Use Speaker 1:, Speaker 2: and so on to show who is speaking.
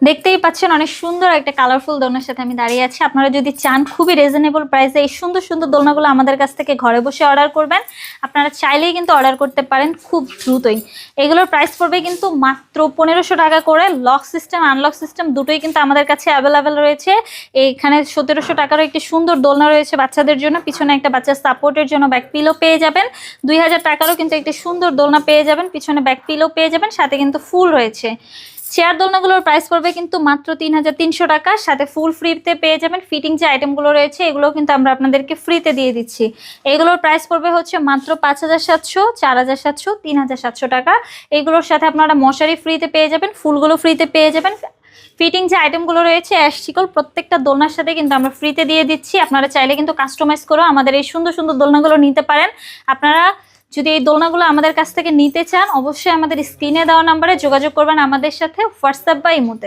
Speaker 1: দেখতেই পাচ্ছেন অনেক সুন্দর একটা কালারফুল দোলনার সাথে আমি দাঁড়িয়ে আছি। আপনারা যদি চান খুবই রিজনেবল প্রাইসে এই সুন্দর সুন্দর দোলনাগুলো আমাদের কাছ থেকে ঘরে বসে অর্ডার করবেন, আপনারা চাইলেই কিন্তু অর্ডার করতে পারেন খুব দ্রুতই। এগুলোর প্রাইস পড়বে কিন্তু মাত্র 1500 টাকা করে। লক সিস্টেম আনলক সিস্টেম দুটোই কিন্তু আমাদের কাছে অ্যাভেলেবেল রয়েছে। এখানে 1700 টাকারও একটি সুন্দর দোলনা রয়েছে বাচ্চাদের জন্য, পিছনে একটা বাচ্চার সাপোর্টের জন্য ব্যাক পিলো পেয়ে যাবেন। 2000 টাকারও কিন্তু একটি সুন্দর দোলনা পেয়ে যাবেন, পিছনে ব্যাক পিলো পেয়ে যাবেন, সাথে কিন্তু ফুল রয়েছে। চেয়ার দোলনাগুলোর প্রাইস পড়বে কিন্তু মাত্র 3300 টাকা, সাথে ফুল ফ্রিতে পেয়ে যাবেন। ফিটিং যে আইটেমগুলো রয়েছে এগুলো কিন্তু আমরা আপনাদেরকে ফ্রিতে দিয়ে দিচ্ছি। এগুলোর প্রাইস পড়বে হচ্ছে মাত্র 5700, 4700, 3700 টাকা। এগুলোর সাথে আপনারা মশারি ফ্রিতে পেয়ে যাবেন, ফুলগুলো ফ্রিতে পেয়ে যাবেন। ফিটিং যে আইটেমগুলো রয়েছে অ্যাশ শিকল প্রত্যেকটা দোলনার সাথে কিন্তু আমরা ফ্রিতে দিয়ে দিচ্ছি। আপনারা চাইলে কিন্তু কাস্টমাইজ করেও আমাদের এই সুন্দর সুন্দর দোলনাগুলো নিতে পারেন। আপনারা যদি এই দোলনাগুলো আমাদের কাছ থেকে নিতে চান, অবশ্যই আমাদের স্ক্রিনে দেওয়া নাম্বারে যোগাযোগ করবেন আমাদের সাথে, হোয়াটসঅ্যাপ বা ইমোতে।